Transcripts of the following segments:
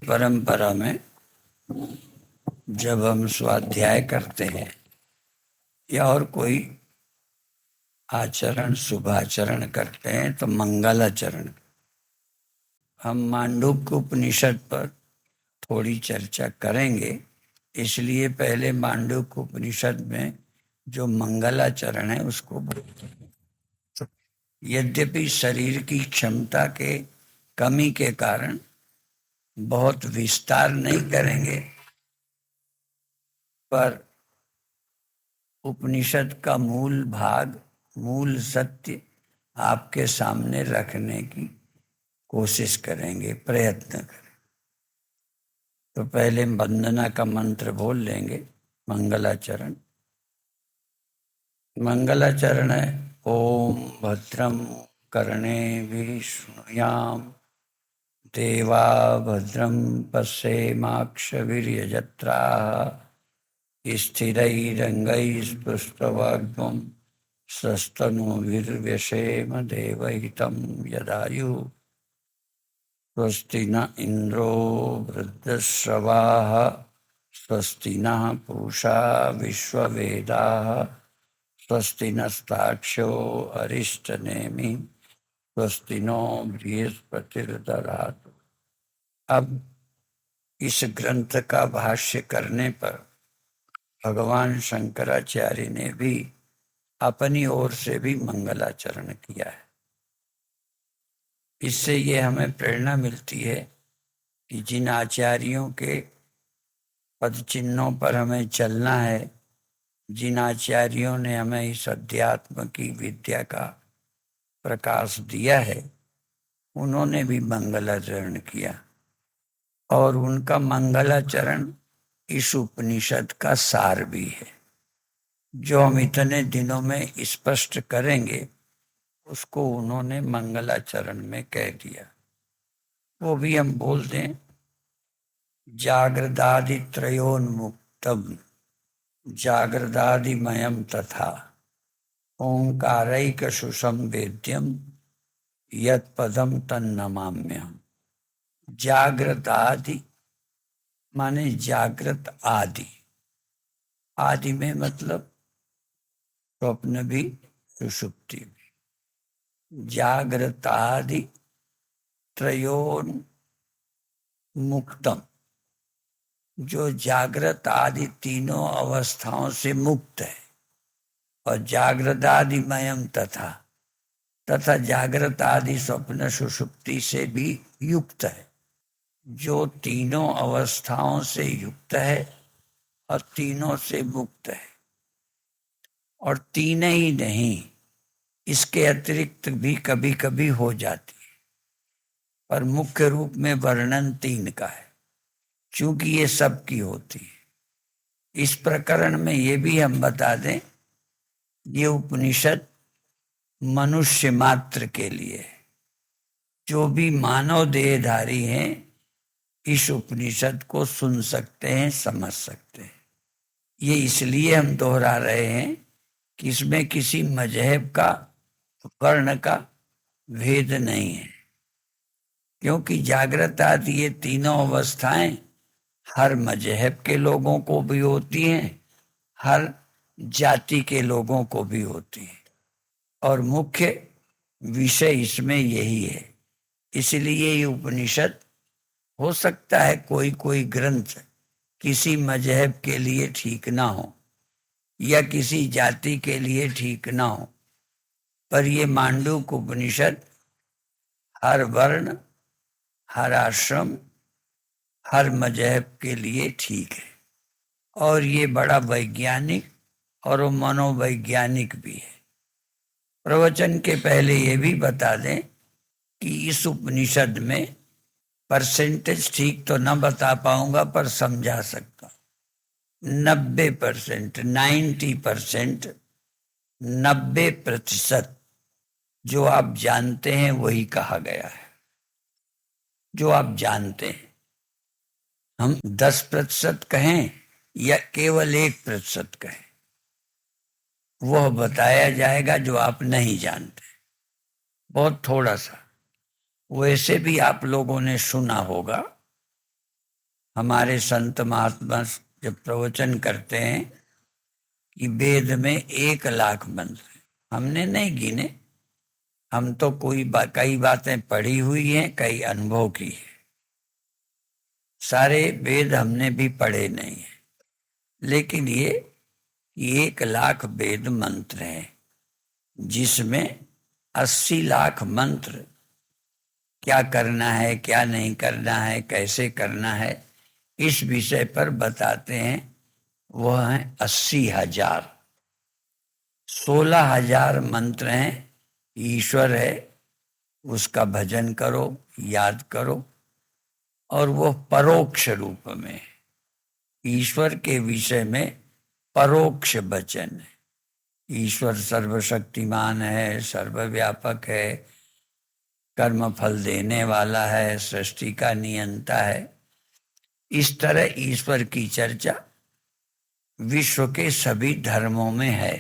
परंपरा में जब हम स्वाध्याय करते हैं या और कोई आचरण शुभाचरण करते हैं तो मंगलाचरण। हम मांडूक्य उपनिषद पर थोड़ी चर्चा करेंगे, इसलिए पहले मांडूक्य उपनिषद में जो मंगलाचरण है उसको बोलते हैं। यद्यपि शरीर की क्षमता के कमी के कारण बहुत विस्तार नहीं करेंगे, पर उपनिषद का मूल भाग, मूल सत्य आपके सामने रखने की कोशिश करेंगे, प्रयत्न करें। तो पहले वंदना का मंत्र बोल लेंगे। मंगलाचरण। मंगलाचरण है ओम भद्रम कर्णेभिः शृणुयाम देवा भद्रम पश्येमाक्षभिर्यजत्राः स्थिरैरङ्गैस्तुष्टुवाग्भं स्वस्तनूभिर्व्यसेम देवहितं यदायुः। स्वस्ति न इंद्रो वृद्धश्रवाः स्वस्ति नः पूषा विश्ववेदाः स्वस्ति नस्ताक्ष्यो अरिष्टनेमि स्वस्ति नो बृहस्पतिर्दधातु। अब इस ग्रंथ का भाष्य करने पर भगवान शंकराचार्य ने भी अपनी ओर से भी मंगलाचरण किया है। इससे ये हमें प्रेरणा मिलती है कि जिन आचार्यों के पद चिन्हों पर हमें चलना है, जिन आचार्यों ने हमें इस अध्यात्म की विद्या का प्रकाश दिया है, उन्होंने भी मंगलाचरण किया और उनका मंगलाचरण इस उपनिषद का सार भी है। जो हम इतने दिनों में स्पष्ट करेंगे उसको उन्होंने मंगलाचरण में कह दिया। वो भी हम बोल दें। जागृदादि त्रयोन्मुक्तम जागृदादिमयम तथा ओंकारैक सुसंवेद्यम यत् पदम तन्नमाम्यहम्। जागृत आदि माने जागृत आदि। आदि में मतलब स्वप्न भी सुषुप्ति भी। जागृतादि त्रयोन्मुक्तम, जो जागृत आदि तीनों अवस्थाओं से मुक्त है, और जागृत आदिमयम तथा जागृत आदि स्वप्न सुषुप्ति से भी युक्त है, जो तीनों अवस्थाओं से युक्त है और तीनों से मुक्त है। और तीन ही नहीं, इसके अतिरिक्त भी कभी कभी हो जाती है, पर मुख्य रूप में वर्णन तीन का है, क्योंकि ये सबकी होती है। इस प्रकरण में ये भी हम बता दें, ये उपनिषद मनुष्य मात्र के लिए है। जो भी मानव देहधारी हैं इस उपनिषद को सुन सकते हैं, समझ सकते हैं। ये इसलिए हम दोहरा रहे हैं कि इसमें किसी मजहब का, वर्ण का भेद नहीं है, क्योंकि जागृत आदि ये तीनों अवस्थाएं हर मजहब के लोगों को भी होती हैं, हर जाति के लोगों को भी होती हैं, और मुख्य विषय इसमें यही है। इसलिए ये उपनिषद, हो सकता है कोई कोई ग्रंथ किसी मजहब के लिए ठीक ना हो या किसी जाति के लिए ठीक ना हो, पर ये मांडूक्य उपनिषद हर वर्ण, हर आश्रम, हर मजहब के लिए ठीक है। और ये बड़ा वैज्ञानिक और मनोवैज्ञानिक भी है। प्रवचन के पहले ये भी बता दें कि इस उपनिषद में परसेंटेज ठीक तो न बता पाऊंगा, पर समझा सकता हूं। 90%, 90%, 90% जो आप जानते हैं वही कहा गया है। जो आप जानते हैं, हम 10% कहें या केवल 1% कहें, वह बताया जाएगा जो आप नहीं जानते, बहुत थोड़ा सा। वैसे भी आप लोगों ने सुना होगा, हमारे संत महात्मा जब प्रवचन करते हैं कि वेद में 1 लाख मंत्र हैं। हमने नहीं गिने, हम तो कई बातें पढ़ी हुई हैं, कई अनुभव की है। सारे वेद हमने भी पढ़े नहीं है, लेकिन ये 1 लाख वेद मंत्र हैं, जिसमें 80 लाख मंत्र क्या करना है, क्या नहीं करना है, कैसे करना है, इस विषय पर बताते हैं। वह है 80,000। 16,000 मंत्र हैं। ईश्वर है, उसका भजन करो, याद करो, और वह परोक्ष रूप में है। ईश्वर के विषय में परोक्ष वचन है। ईश्वर सर्वशक्तिमान है, सर्वव्यापक है, कर्म फल देने वाला है, सृष्टि का नियंता है। इस तरह ईश्वर की चर्चा विश्व के सभी धर्मों में है।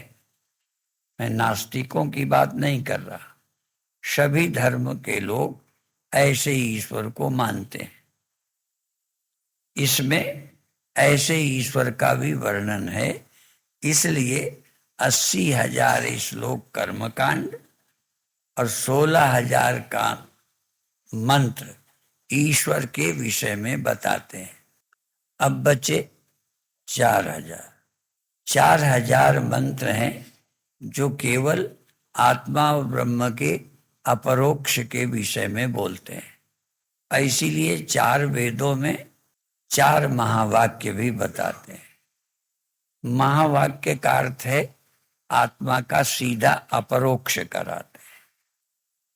मैं नास्तिकों की बात नहीं कर रहा, सभी धर्म के लोग ऐसे ईश्वर को मानते हैं। इसमें ऐसे ईश्वर का भी वर्णन है, इसलिए 80,000 श्लोक कर्मकांड और 16,000 का मंत्र ईश्वर के विषय में बताते हैं। अब बचे 4,000। 4,000 मंत्र हैं जो केवल आत्मा और ब्रह्म के अपरोक्ष के विषय में बोलते हैं। इसीलिए 4 वेदों में 4 महावाक्य भी बताते हैं। महावाक्य का अर्थ है आत्मा का सीधा अपरोक्ष कराते हैं।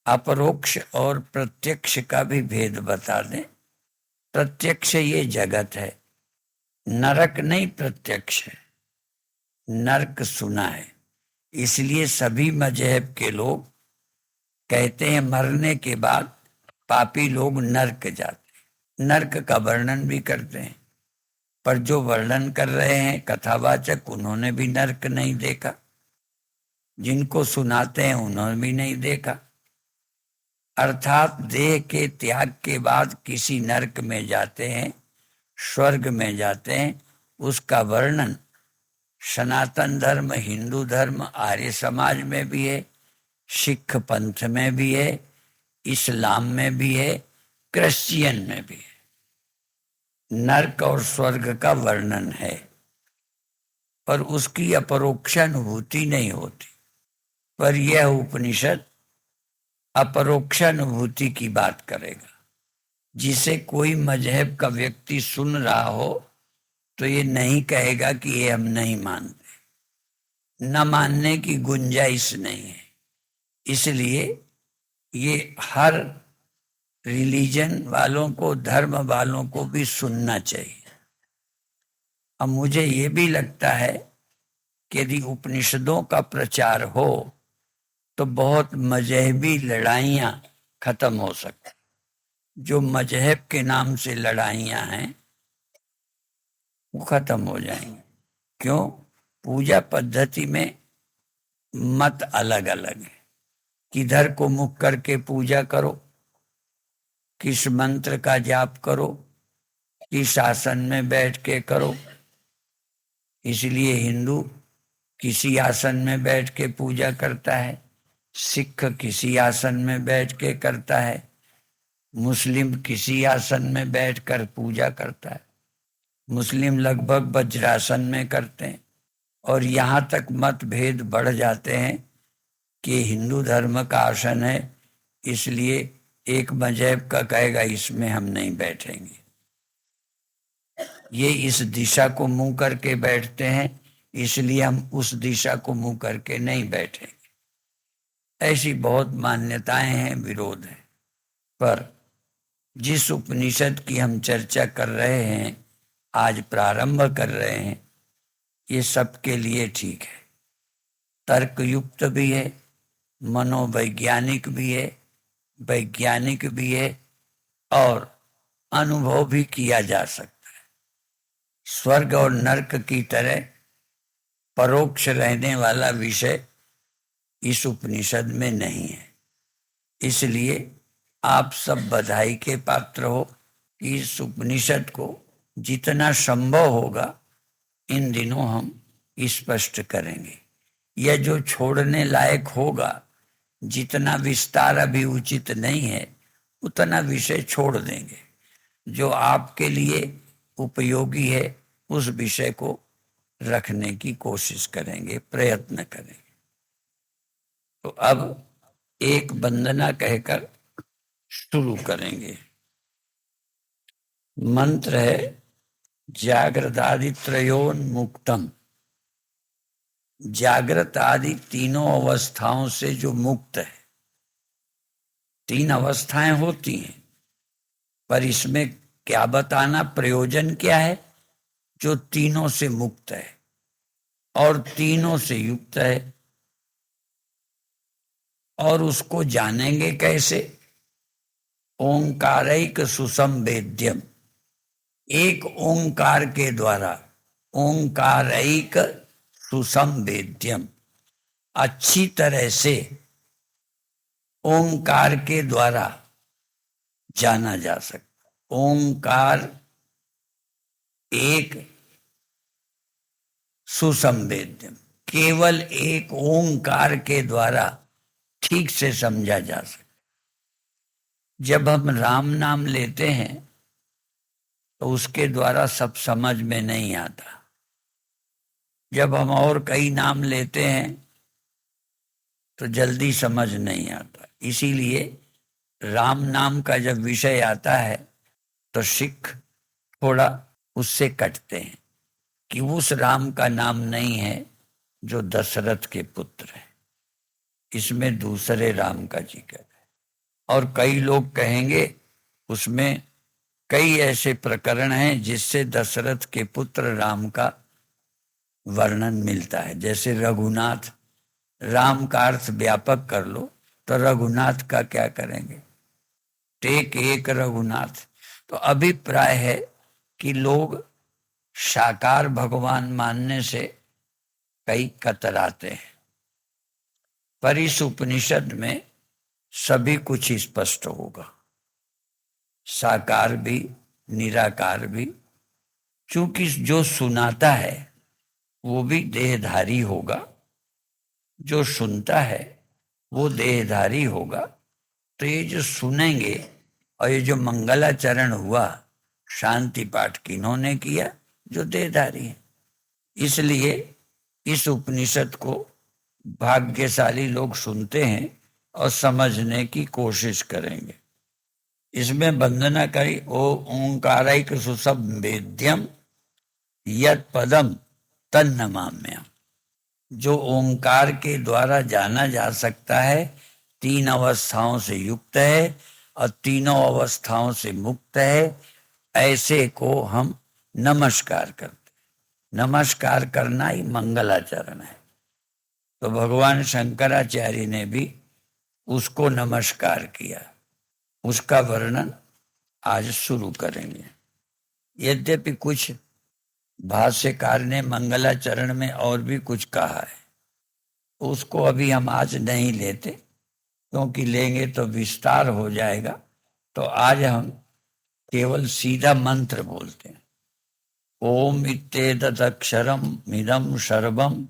अपरोक्ष और प्रत्यक्ष का भी भेद बता दें। प्रत्यक्ष ये जगत है, नरक नहीं प्रत्यक्ष है, नरक सुना है। इसलिए सभी मजहब के लोग कहते हैं मरने के बाद पापी लोग नरक जाते हैं। नरक का वर्णन भी करते हैं, पर जो वर्णन कर रहे हैं कथावाचक, उन्होंने भी नरक नहीं देखा, जिनको सुनाते हैं उन्होंने भी नहीं देखा। अर्थात देह के त्याग के बाद किसी नरक में जाते हैं, स्वर्ग में जाते हैं, उसका वर्णन सनातन धर्म, हिंदू धर्म, आर्य समाज में भी है, सिख पंथ में भी है, इस्लाम में भी है, क्रिश्चियन में भी है। नरक और स्वर्ग का वर्णन है, पर उसकी अपरोक्षानुभूति नहीं होती। पर यह उपनिषद अपरोक्षानुभूति की बात करेगा। जिसे कोई मजहब का व्यक्ति सुन रहा हो तो ये नहीं कहेगा कि ये हम नहीं मानते, न मानने की गुंजाइश नहीं है। इसलिए ये हर रिलीजन वालों को, धर्म वालों को भी सुनना चाहिए। अब मुझे ये भी लगता है कि यदि उपनिषदों का प्रचार हो तो बहुत मजहबी लड़ाइयाँ खत्म हो सकती। जो मजहब के नाम से लड़ाइयाँ हैं वो खत्म हो जाएंगी। क्यों? पूजा पद्धति में मत अलग अलग है। किधर को मुख करके पूजा करो, किस मंत्र का जाप करो, किस आसन में बैठ के करो। इसलिए हिंदू किसी आसन में बैठ के पूजा करता है, सिख किसी आसन में बैठ के करता है, मुस्लिम किसी आसन में बैठकर पूजा करता है। मुस्लिम लगभग वज्रासन में करते हैं, और यहाँ तक मतभेद बढ़ जाते हैं कि हिंदू धर्म का आसन है, इसलिए एक मजहब का कहेगा इसमें हम नहीं बैठेंगे, ये इस दिशा को मुंह करके बैठते हैं, इसलिए हम उस दिशा को मुंह करके नहीं बैठेंगे। ऐसी बहुत मान्यताएं हैं, विरोध है। पर जिस उपनिषद की हम चर्चा कर रहे हैं, आज प्रारंभ कर रहे हैं, ये सबके लिए ठीक है। तर्कयुक्त भी है, मनोवैज्ञानिक भी है, वैज्ञानिक भी है, और अनुभव भी किया जा सकता है। स्वर्ग और नरक की तरह परोक्ष रहने वाला विषय इस उपनिषद में नहीं है। इसलिए आप सब बधाई के पात्र हो कि इस उपनिषद को जितना संभव होगा इन दिनों हम स्पष्ट करेंगे। यह जो छोड़ने लायक होगा, जितना विस्तार अभी उचित नहीं है उतना विषय छोड़ देंगे। जो आपके लिए उपयोगी है उस विषय को रखने की कोशिश करेंगे, प्रयत्न करेंगे। तो अब एक वंदना कहकर शुरू करेंगे। मंत्र है जागृतादित्रयोन्मुक्तम। जागृत आदि तीनों अवस्थाओं से जो मुक्त है। तीन अवस्थाएं होती हैं, पर इसमें क्या बताना, प्रयोजन क्या है? जो तीनों से मुक्त है और तीनों से युक्त है। और उसको जानेंगे कैसे? ओंकारैक सुसंवेद्यम। एक ओंकार के द्वारा, ओंकारैक सुसंवेद्यम, अच्छी तरह से ओंकार के द्वारा जाना जा सकता। ओंकार एक सुसंवेद्यम, केवल एक ओंकार के द्वारा ठीक से समझा जा सकता। जब हम राम नाम लेते हैं तो उसके द्वारा सब समझ में नहीं आता। जब हम और कई नाम लेते हैं तो जल्दी समझ नहीं आता। इसीलिए राम नाम का जब विषय आता है तो सिख थोड़ा उससे कटते हैं कि उस राम का नाम नहीं है जो दशरथ के पुत्र है, इसमें दूसरे राम का जिक्र है। और कई लोग कहेंगे उसमें कई ऐसे प्रकरण हैं जिससे दशरथ के पुत्र राम का वर्णन मिलता है। जैसे रघुनाथ, राम का अर्थ व्यापक कर लो तो रघुनाथ का क्या करेंगे? टेक एक रघुनाथ। तो अभिप्राय है कि लोग साकार भगवान मानने से कई कतराते हैं, पर इस उपनिषद में सभी कुछ स्पष्ट होगा, साकार भी निराकार भी। क्योंकि जो सुनाता है वो भी देहधारी होगा, जो सुनता है वो देहधारी होगा। तो ये जो सुनेंगे और ये जो मंगलाचरण हुआ, शांति पाठ किन्होंने किया? जो देहधारी है। इसलिए इस उपनिषद को भाग्यशाली लोग सुनते हैं और समझने की कोशिश करेंगे। इसमें वंदना करी, ओ ओंकारैक सुसंवेद्यम यत् पदम तन्नमाम्यहम्। जो ओंकार के द्वारा जाना जा सकता है, तीन अवस्थाओं से युक्त है और तीनों अवस्थाओं से मुक्त है, ऐसे को हम नमस्कार करते। नमस्कार करना ही मंगलाचरण है। तो भगवान शंकराचार्य ने भी उसको नमस्कार किया। उसका वर्णन आज शुरू करेंगे। यद्यपि कुछ भाष्यकार ने मंगलाचरण में और भी कुछ कहा है, उसको अभी हम आज नहीं लेते, क्योंकि लेंगे तो विस्तार हो जाएगा। तो आज हम केवल सीधा मंत्र बोलते हैं। ओम इत्येतदक्षरम मिदं सर्वं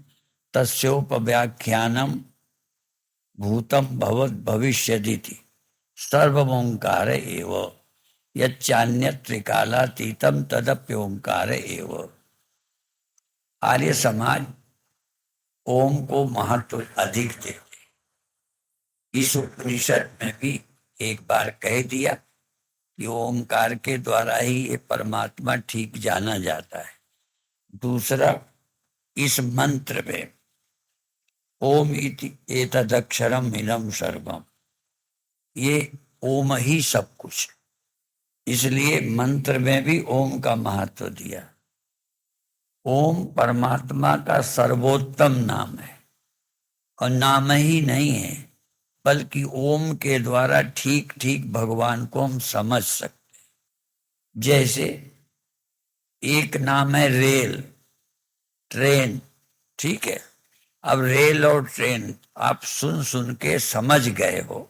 तस्योपव्याख्यानम भूतम भवत भविष्यदिति सर्वमोंकार एव यच्चान्यत् त्रिकालातीतम तदप्योंकार एव। आर्य समाज ओम को महत्व अधिक देते। इस उपनिषद में भी एक बार कह दिया कि ओंकार के द्वारा ही ये परमात्मा ठीक जाना जाता है। दूसरा, इस मंत्र में ओम इति एतदक्षरम इदं सर्वम, ये ओम ही सब कुछ, इसलिए मंत्र में भी ओम का महत्व दिया। ओम परमात्मा का सर्वोत्तम नाम है, और नाम ही नहीं है बल्कि ओम के द्वारा ठीक ठीक भगवान को हम समझ सकते हैं। जैसे एक नाम है रेल, ट्रेन, ठीक है। अब रेल और ट्रेन आप सुन सुन के समझ गए हो,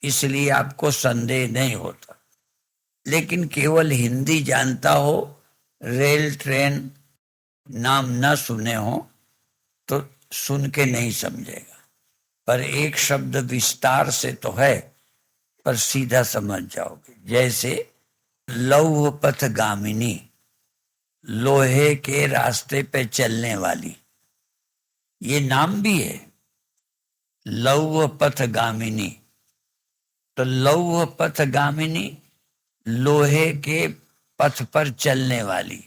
इसलिए आपको संदेह नहीं होता। लेकिन केवल हिंदी जानता हो, रेल ट्रेन नाम न सुने हो, तो सुन के नहीं समझेगा। पर एक शब्द विस्तार से तो है, पर सीधा समझ जाओगे। जैसे लौह पथगामिनी, लोहे के रास्ते पे चलने वाली, ये नाम भी है लौह पथगामिनी। तो लौह पथगामिनी, लोहे के पथ पर चलने वाली।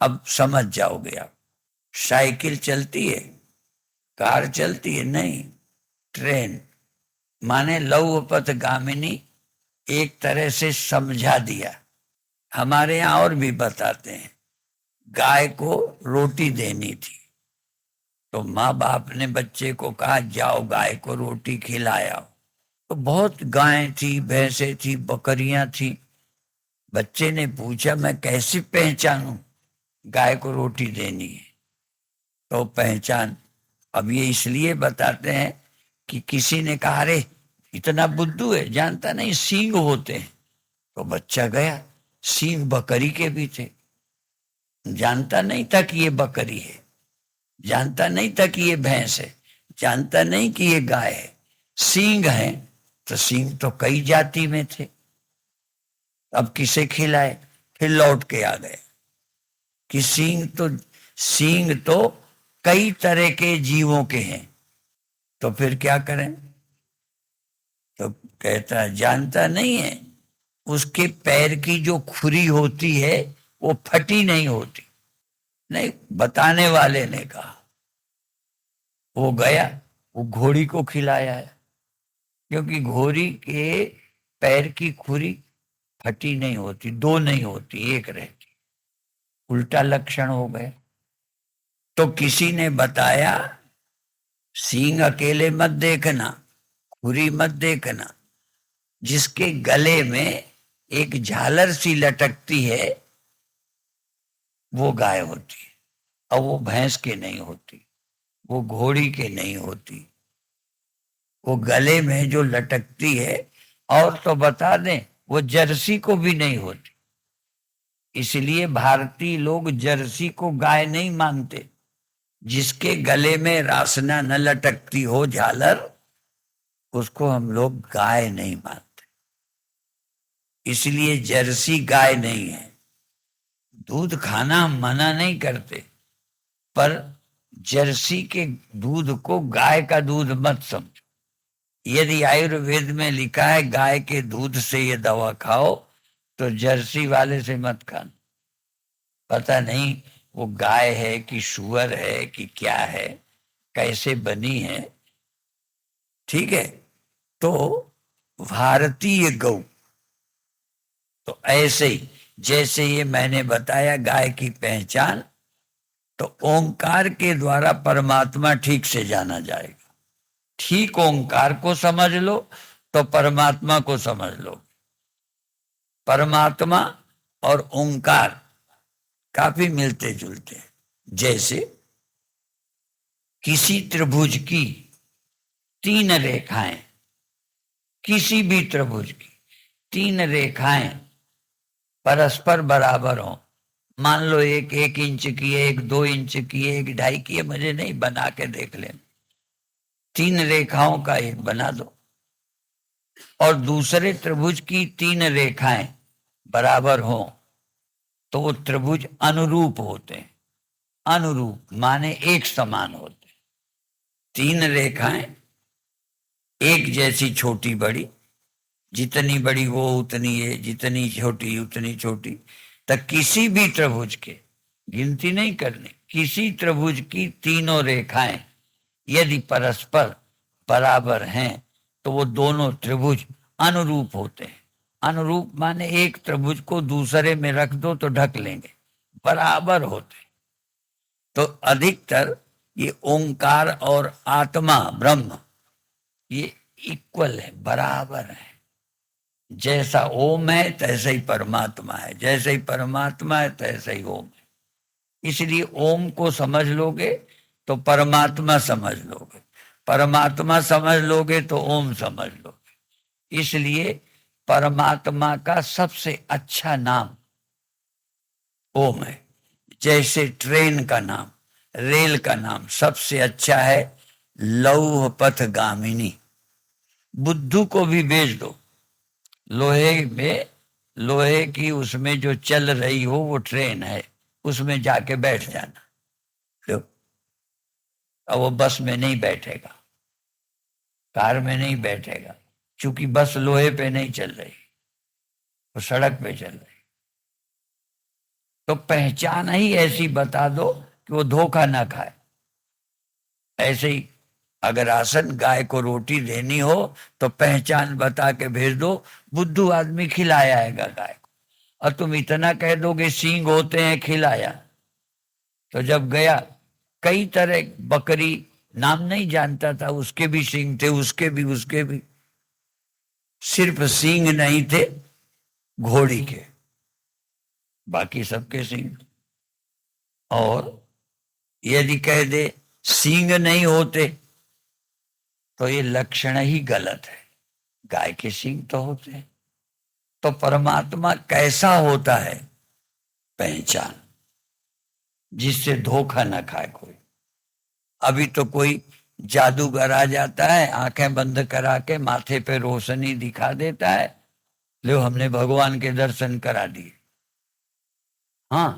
अब समझ जाओगे आप। साइकिल चलती है, कार चलती है? नहीं, ट्रेन। माने लौह पथगामिनी एक तरह से समझा दिया। हमारे यहां और भी बताते हैं, गाय को रोटी देनी थी, तो माँ बाप ने बच्चे को कहा जाओ गाय को रोटी खिलाया। तो बहुत गायें थी, भैंसें थी, बकरियां थी। बच्चे ने पूछा मैं कैसे पहचानूं गाय को रोटी देनी है? तो पहचान, अब ये इसलिए बताते हैं कि किसी ने कहा अरे इतना बुद्धू है, जानता नहीं सींग होते हैं। तो बच्चा गया, सींग बकरी के भी थे। जानता नहीं था कि ये बकरी है, जानता नहीं था कि ये भैंस है, जानता नहीं कि ये गाय है। सींग है तो सींग तो कई जाति में थे। अब किसे खिलाए? फिर लौट के आ गए कि सींग तो कई तरह के जीवों के हैं, तो फिर क्या करें? तो कहता जानता नहीं है, उसके पैर की जो खुरी होती है वो फटी नहीं होती। नहीं, बताने वाले ने कहा। वो गया, वो घोड़ी को खिलाया है, क्योंकि घोड़ी के पैर की खुरी फटी नहीं होती, दो नहीं होती, एक रहती। उल्टा लक्षण हो गए। तो किसी ने बताया सींग अकेले मत देखना, खुरी मत देखना, जिसके गले में एक झालर सी लटकती है वो गाय होती है, और वो भैंस के नहीं होती, वो घोड़ी के नहीं होती। वो गले में जो लटकती है, और तो बता दें वो जर्सी को भी नहीं होती। इसलिए भारतीय लोग जर्सी को गाय नहीं मानते। जिसके गले में रासना न लटकती हो, झालर, उसको हम लोग गाय नहीं मानते। इसलिए जर्सी गाय नहीं है। दूध खाना हम मना नहीं करते, पर जर्सी के दूध को गाय का दूध मत समझो। यदि आयुर्वेद में लिखा है गाय के दूध से ये दवा खाओ, तो जर्सी वाले से मत खाना। पता नहीं वो गाय है कि सुअर है कि क्या है, कैसे बनी है। ठीक है। तो भारतीय गौ, तो ऐसे ही जैसे ये मैंने बताया गाय की पहचान, तो ओंकार के द्वारा परमात्मा ठीक से जाना जाएगा। ठीक ओंकार को समझ लो तो परमात्मा को समझ लो। परमात्मा और ओंकार काफी मिलते जुलते हैं। जैसे किसी त्रिभुज की तीन रेखाएं, किसी भी त्रिभुज की तीन रेखाएं परस्पर बराबर हो, मान लो एक 1 इंच की है, एक 2 इंच की है, एक 2.5 की है, मुझे नहीं, बना के देख लेना। तीन रेखाओं का एक बना दो, और दूसरे त्रिभुज की तीन रेखाएं बराबर हो, तो वो त्रिभुज अनुरूप होते हैं। अनुरूप माने एक समान होते हैं। तीन रेखाएं एक जैसी छोटी बड़ी, जितनी बड़ी वो उतनी है, जितनी छोटी उतनी छोटी। तक किसी भी त्रिभुज के, गिनती नहीं करनी, किसी त्रिभुज की तीनों रेखाएं यदि परस्पर बराबर हैं, तो वो दोनों त्रिभुज अनुरूप होते हैं। अनुरूप माने एक त्रिभुज को दूसरे में रख दो तो ढक लेंगे, बराबर होते। तो अधिकतर ये ओंकार और आत्मा ब्रह्म ये इक्वल है, बराबर है। जैसा ओम है तैसा ही परमात्मा है, जैसे ही परमात्मा है तैसा ही ओम है। इसलिए ओम को समझ लोगे तो परमात्मा समझ लोगे, परमात्मा समझ लोगे तो ओम समझ लोगे। इसलिए परमात्मा का सबसे अच्छा नाम ओम है। जैसे ट्रेन का नाम, रेल का नाम सबसे अच्छा है लौह पथ गामिनी। बुद्धू को भी भेज दो लोहे में, लोहे की उसमें जो चल रही हो वो ट्रेन है, उसमें जाके बैठ जाना। लो, अब वो बस में नहीं बैठेगा, कार में नहीं बैठेगा, क्योंकि बस लोहे पे नहीं चल रही, वो सड़क पे चल रही। तो पहचान ही ऐसी बता दो कि वो धोखा ना खाए। ऐसे ही अगर आसन गाय को रोटी देनी हो तो पहचान बता के भेज दो, बुद्धू आदमी खिलाया आएगा गाय को। और तुम इतना कह दोगे सींग होते हैं खिलाया, तो जब गया कई तरह बकरी नाम नहीं जानता था, उसके भी सींग थे, उसके भी सिर्फ सींग नहीं थे घोड़ी के, बाकी सबके सींग। और यदि कह दे सींग नहीं होते तो ये लक्षण ही गलत है, गाय के सींग तो होते हैं। तो परमात्मा कैसा होता है, पहचान जिससे धोखा ना खाए कोई। अभी तो कोई जादूगर आ जाता है, आंखें बंद करा के माथे पे रोशनी दिखा देता है, लो हमने भगवान के दर्शन करा दिए। हाँ,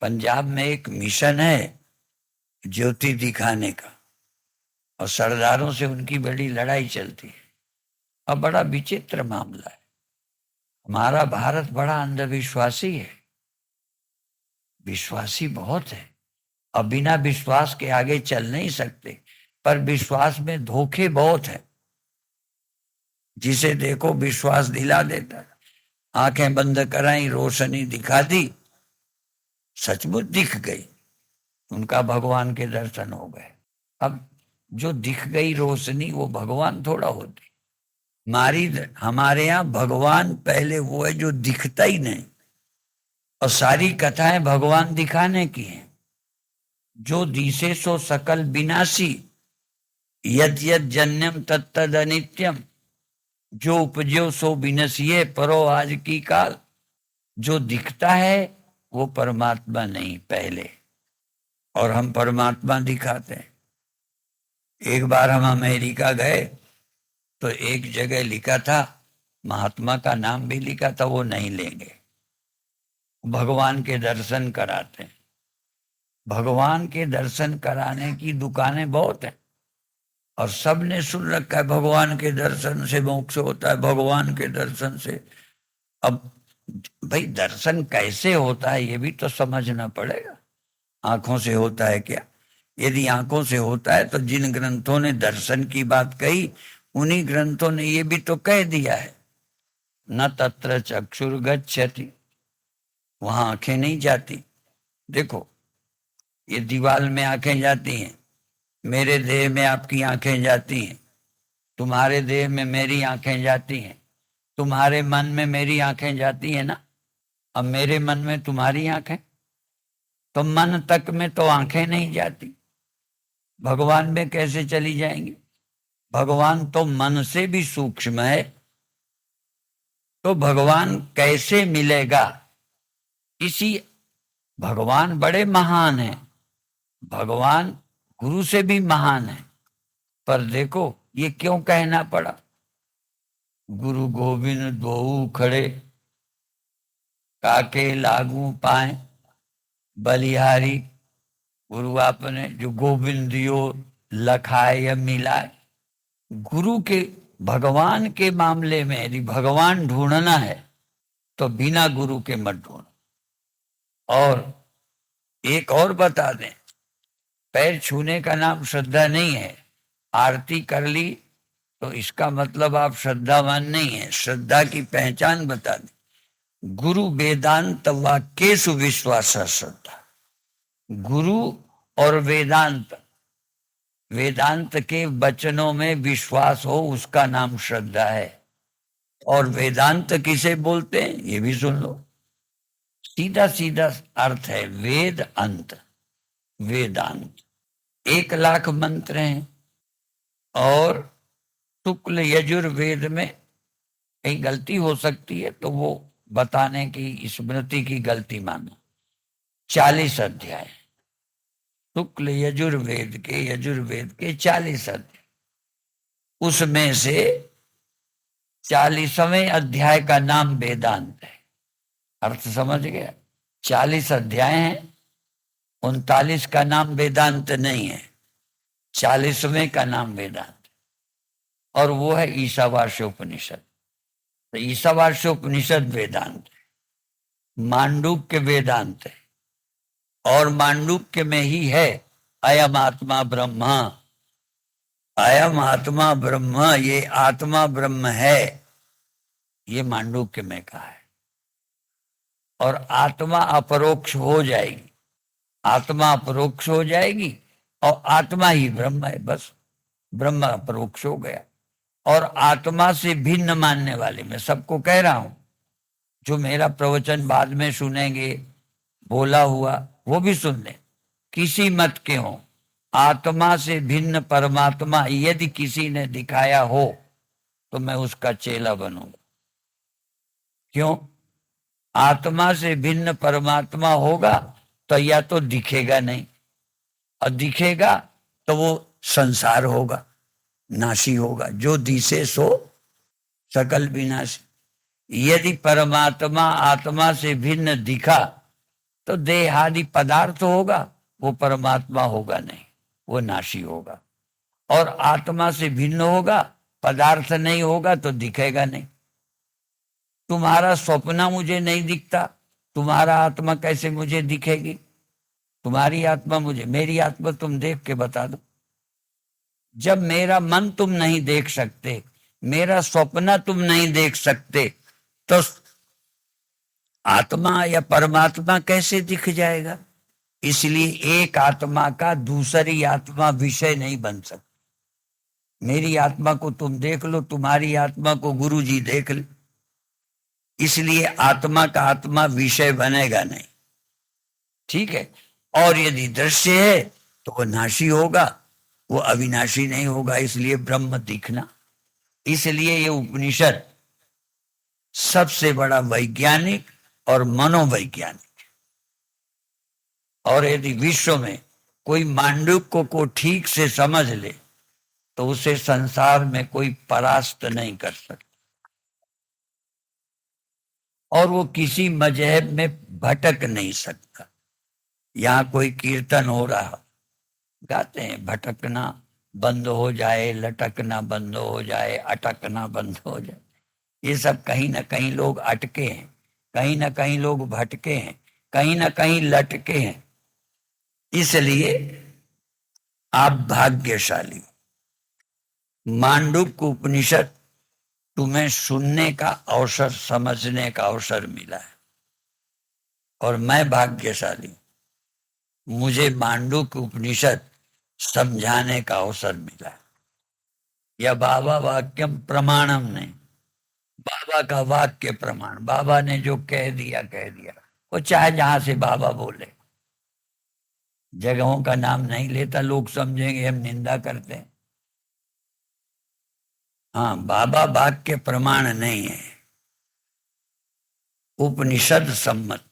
पंजाब में एक मिशन है ज्योति दिखाने का, और सरदारों से उनकी बड़ी लड़ाई चलती है। अब बड़ा विचित्र मामला है, हमारा भारत बड़ा अंधविश्वासी है, विश्वासी बहुत है, अब बिना विश्वास के आगे चल नहीं सकते, पर विश्वास में धोखे बहुत है। जिसे देखो विश्वास दिला देता है, आंखें बंद कराई रोशनी दिखा दी, सचमुच दिख गई, उनका भगवान के दर्शन हो गए। अब जो दिख गई रोशनी वो भगवान थोड़ा होती, हमारे यहाँ भगवान पहले वो है जो दिखता ही नहीं, और सारी कथाएं भगवान दिखाने की हैं। जो दिसे सो सकल विनाशी, यद यद जन्यम तत्तद अनित्यम, जो उपजो सो विनशिये परो आज की काल। जो दिखता है वो परमात्मा नहीं पहले, और हम परमात्मा दिखाते हैं। एक बार हम अमेरिका गए तो एक जगह लिखा था, महात्मा का नाम भी लिखा था, वो नहीं लेंगे, भगवान के दर्शन कराते हैं। भगवान के दर्शन कराने की दुकानें बहुत हैं, और सबने सुन रखा है भगवान के दर्शन से मोक्ष होता है, भगवान के दर्शन से। अब भाई दर्शन कैसे होता है ये भी तो समझना पड़ेगा। आंखों से होता है क्या? यदि आंखों से होता है तो जिन ग्रंथों ने दर्शन की बात कही उन्हीं ग्रंथों ने ये भी तो कह दिया है, न तत्र चक्षुर्गच्छति, वहां आंखें नहीं जाती। देखो ये दीवाल में आंखें जाती हैं, मेरे देह में आपकी आंखें जाती हैं, तुम्हारे देह में मेरी आंखें जाती हैं, तुम्हारे मन में मेरी आंखें जाती है ना। अब मेरे मन में तुम्हारी आंखें, तो मन तक में तो आंखें नहीं जाती, भगवान में कैसे चली जाएंगी? भगवान तो मन से भी सूक्ष्म है, तो भगवान कैसे मिलेगा? इसी भगवान बड़े महान हैं, भगवान गुरु से भी महान है, पर देखो ये क्यों कहना पड़ा, गुरु गोविंद दोऊ खड़े, काके लागू पाए बलिहारी। गुरु आपने जो गोविंद दियो लखाए या मिलाए। गुरु के भगवान के मामले में यदि भगवान ढूंढना है तो बिना गुरु के मत ढूंढो। और एक और बता दें, पैर छूने का नाम श्रद्धा नहीं है। आरती कर ली तो इसका मतलब आप श्रद्धावान नहीं है। श्रद्धा की पहचान बता दें, गुरु वेदांत वाक्येषु विश्वास श्रद्धा। गुरु और वेदांत, वेदांत के वचनों में विश्वास हो उसका नाम श्रद्धा है। और वेदांत किसे बोलते हैं ये भी सुन लो, सीधा सीधा अर्थ है वेद अंत। वेदांत। 1,00,000 मंत्र हैं और शुक्ल यजुर्वेद में कहीं गलती हो सकती है तो वो बताने की, स्मृति की गलती मानो। 40 अध्याय शुक्ल यजुर्वेद के 40 अध्याय, उसमें से 40वें अध्याय का नाम वेदांत है। अर्थ समझ गया? 40 अध्याय हैं, 39 का नाम वेदांत नहीं है, 40वें का नाम वेदांत, और वो है ईशावास्योपनिषद। तो ईशावास्योपनिषद वेदांत है, मांडूक्य वेदांत है, और मांडूक्य में ही है अयम आत्मा ब्रह्म। अयम आत्मा ब्रह्म, ये आत्मा ब्रह्म है, ये मांडूक्य में कहा है। और आत्मा अपरोक्ष हो जाएगी, आत्मा अपरोक्ष हो जाएगी और आत्मा ही ब्रह्म है, बस ब्रह्म अपरोक्ष हो गया। और आत्मा से भिन्न मानने वाले, मैं सबको कह रहा हूं, जो मेरा प्रवचन बाद में सुनेंगे, बोला हुआ वो भी सुन लें, किसी मत के हो, आत्मा से भिन्न परमात्मा यदि किसी ने दिखाया हो तो मैं उसका चेला बनूंगा। क्यों? आत्मा से भिन्न परमात्मा होगा तो या तो दिखेगा नहीं, और दिखेगा तो वो संसार होगा, नाशी होगा। जो दिसे सो सकल विनाशी। यदि परमात्मा आत्मा से भिन्न दिखा तो देहादि पदार्थ होगा, वो परमात्मा होगा नहीं, वो नाशी होगा। और आत्मा से भिन्न होगा, पदार्थ नहीं होगा तो दिखेगा नहीं। तुम्हारा स्वप्न मुझे नहीं दिखता, तुम्हारा आत्मा कैसे मुझे दिखेगी? तुम्हारी आत्मा मुझे, मेरी आत्मा तुम देख के बता दो। जब मेरा मन तुम नहीं देख सकते, मेरा स्वप्न तुम नहीं देख सकते, तो आत्मा या परमात्मा कैसे दिख जाएगा? इसलिए एक आत्मा का दूसरी आत्मा विषय नहीं बन सकता। मेरी आत्मा को तुम देख लो, तुम्हारी आत्मा को गुरु जी देख ले, इसलिए आत्मा का आत्मा विषय बनेगा नहीं। ठीक है? और यदि दृश्य है तो वो नाशी होगा, वो अविनाशी नहीं होगा, इसलिए ब्रह्म दिखना। इसलिए ये उपनिषद सबसे बड़ा वैज्ञानिक और मनोवैज्ञानिक। और यदि विश्व में कोई मांडूक्य को ठीक से समझ ले तो उसे संसार में कोई परास्त नहीं कर सकता, और वो किसी मजहब में भटक नहीं सकता। यहां कोई कीर्तन हो रहा, गाते हैं भटकना बंद हो जाए, लटकना बंद हो जाए, अटकना बंद हो जाए। ये सब कहीं ना कहीं लोग अटके हैं, कहीं ना कहीं लोग भटके हैं, कहीं ना कहीं लटके हैं। इसलिए आप भाग्यशाली। मांडूक्य उपनिषद तुम्हें सुनने का अवसर, समझने का अवसर मिला है, और मैं भाग्यशाली, मुझे मांडूक्य उपनिषद समझाने का अवसर मिला है। या बाबा वाक्यम प्रमाणम नहीं, बाबा का वाक्य प्रमाण, बाबा ने जो कह दिया कह दिया। वो चाहे जहां से बाबा बोले, जगहों का नाम नहीं लेता, लोग समझेंगे हम निंदा करते हैं। हाँ, बाबा वाक्य प्रमाण नहीं है, उपनिषद सम्मत।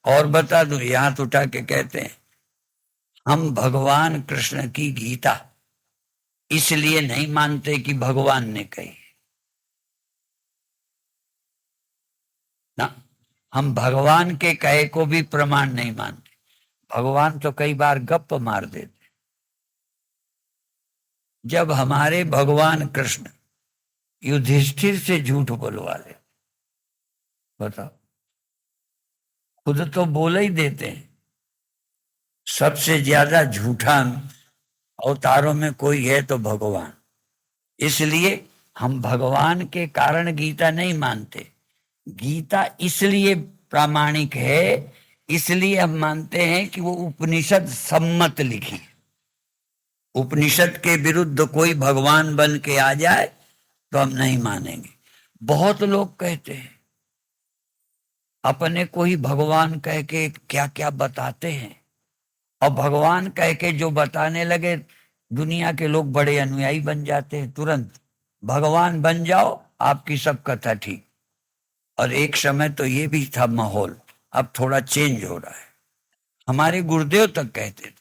और बता दूं, यहां तो उठा के कहते हैं हम भगवान कृष्ण की गीता इसलिए नहीं मानते कि भगवान ने कही ना, हम भगवान के कहे को भी प्रमाण नहीं मानते। भगवान तो कई बार गप मार देते। जब हमारे भगवान कृष्ण युधिष्ठिर से झूठ बोलवा ले, बताओ, खुद तो बोल ही देते हैं सबसे ज्यादा झूठा अवतारों में कोई है तो भगवान। इसलिए हम भगवान के कारण गीता नहीं मानते। गीता इसलिए प्रामाणिक है, इसलिए हम मानते हैं कि वो उपनिषद सम्मत लिखी। उपनिषद के विरुद्ध कोई भगवान बन के आ जाए तो हम नहीं मानेंगे। बहुत लोग कहते हैं, अपने को ही भगवान कह के क्या क्या बताते हैं। और भगवान कह के जो बताने लगे, दुनिया के लोग बड़े अनुयायी बन जाते हैं तुरंत। भगवान बन जाओ, आपकी सब कथा ठीक। और एक समय तो ये भी था माहौल, अब थोड़ा चेंज हो रहा है। हमारे गुरुदेव तक कहते थे,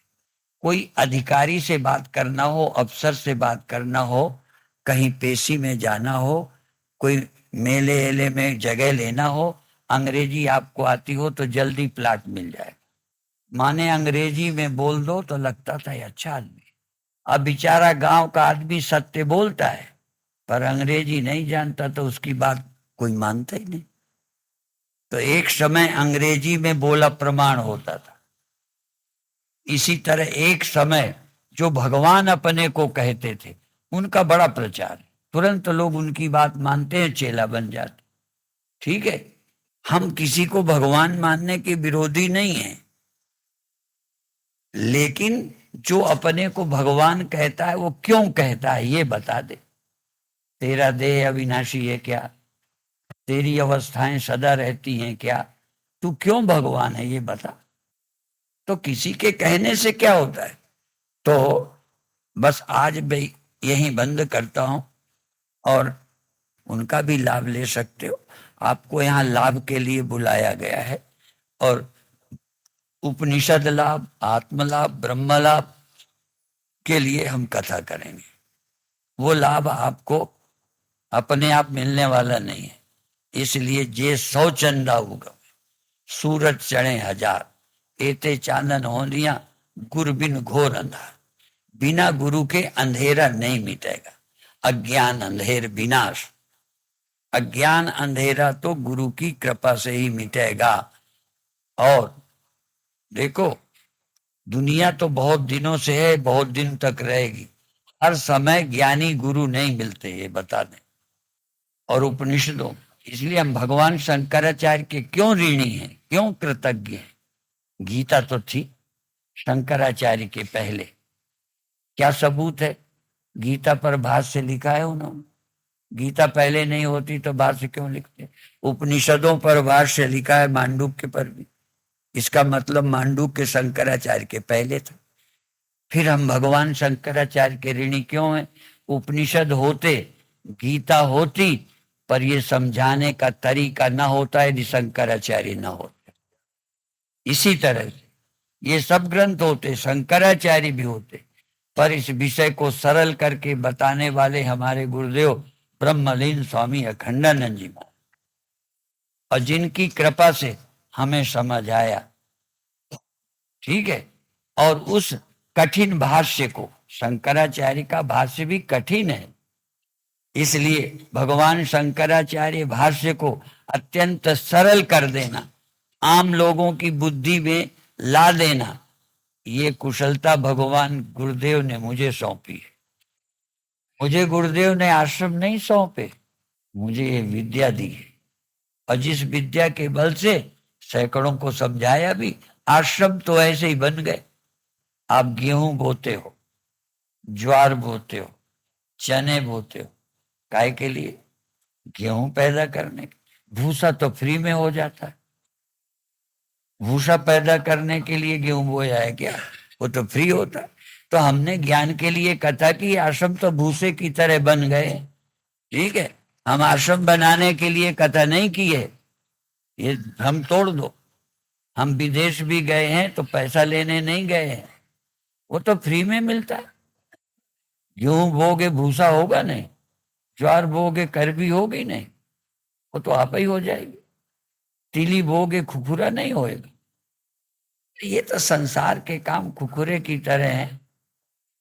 कोई अधिकारी से बात करना हो, अफसर से बात करना हो, कहीं पेशी में जाना हो, कोई मेले एले में जगह लेना हो, अंग्रेजी आपको आती हो तो जल्दी प्लाट मिल जाए। माने अंग्रेजी में बोल दो तो लगता था ये अच्छा आदमी। अब बेचारा गांव का आदमी सत्य बोलता है, पर अंग्रेजी नहीं जानता तो उसकी बात कोई मानता ही नहीं। तो एक समय अंग्रेजी में बोला प्रमाण होता था। इसी तरह एक समय जो भगवान अपने को कहते थे, उनका बड़ा प्रचार है, तुरंत लोग उनकी बात मानते हैं, चेला बन जाते। ठीक है, हम किसी को भगवान मानने के विरोधी नहीं हैं, लेकिन जो अपने को भगवान कहता है वो क्यों कहता है ये बता दे। तेरा देह अविनाशी है क्या? तेरी अवस्थाएं सदा रहती हैं क्या? तू क्यों भगवान है ये बता। तो किसी के कहने से क्या होता है। तो बस आज भाई यही बंद करता हूं, और उनका भी लाभ ले सकते हो। आपको यहाँ लाभ के लिए बुलाया गया है, और उपनिषद लाभ, आत्म लाभ, ब्रह्म लाभ के लिए हम कथा करेंगे। वो लाभ आपको अपने आप मिलने वाला नहीं है। इसलिए जे 100 चंदा होगा, सूरज चढ़े 1000, एते चानन होनिया, गुरु बिन घोर अंधार। बिना गुरु के अंधेरा नहीं मिटेगा। अज्ञान अंधेर विनाश। अज्ञान अंधेरा तो गुरु की कृपा से ही मिटेगा। और देखो, दुनिया तो बहुत दिनों से है, बहुत दिन तक रहेगी। हर समय ज्ञानी गुरु नहीं मिलते, ये बता दें। और उपनिषदों, इसलिए हम भगवान शंकराचार्य के क्यों ऋणी हैं, क्यों कृतज्ञ हैं। गीता तो थी शंकराचार्य के पहले। क्या सबूत है? गीता पर भाष्य लिखा है उन्होंने। गीता पहले नहीं होती तो भाष्य क्यों लिखते? उपनिषदों पर भाष्य लिखा है, मांडुक्य पर भी। इसका मतलब मांडुक्य शंकराचार्य के पहले था। फिर हम भगवान शंकराचार्य के ऋणी क्यों हैं? उपनिषद होते, गीता होती, पर ये समझाने का तरीका ना होता यदि शंकराचार्य ना होते। इसी तरह से ये सब ग्रंथ होते, शंकराचार्य भी होते, पर इस विषय को सरल करके बताने वाले हमारे गुरुदेव ब्रह्मलीन स्वामी अखंडानंद जी महाराज, और जिनकी कृपा से हमें समझ आया। ठीक है, और उस कठिन भाष्य को, शंकराचार्य का भाष्य भी कठिन है, इसलिए भगवान शंकराचार्य भाष्य को अत्यंत सरल कर देना, आम लोगों की बुद्धि में ला देना, ये कुशलता भगवान गुरुदेव ने मुझे सौंपी है। मुझे गुरुदेव ने आश्रम नहीं सौंपे, मुझे ये विद्या दी है, और जिस विद्या के बल से सैकड़ों को समझाया भी। आश्रम तो ऐसे ही बन गए। आप गेहूं बोते हो, ज्वार बोते हो, चने बोते हो, काय के लिए? गेहूं पैदा करने। भूसा तो फ्री में हो जाता है। भूसा पैदा करने के लिए गेहूं बोया है क्या? वो तो फ्री होता है। तो हमने ज्ञान के लिए कथा की, आश्रम तो भूसे की तरह बन गए। ठीक है, हम आश्रम बनाने के लिए कथा नहीं की है, ये हम तोड़ दो। हम विदेश भी गए हैं तो पैसा लेने नहीं गए हैं, वो तो फ्री में मिलता है। गेहूं बोगे भूसा होगा नहीं, ज्वार बोगे करबी होगी नहीं, वो तो आप ही हो जाएगी। तीली बोगे खुखुरा नहीं होएगा। ये तो संसार के काम खुखुरे की तरह हैं।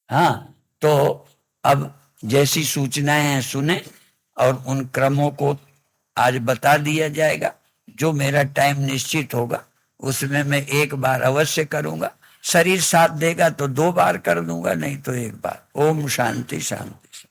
हाँ, तो अब जैसी सूचनाएं हैं सुने, और उन क्रमों को आज बता दिया जाएगा। जो मेरा टाइम निश्चित होगा उसमें मैं एक बार अवश्य करूंगा। शरीर साथ देगा तो 2 बार कर दूंगा, नहीं तो 1 बार। ओम शांति शांति।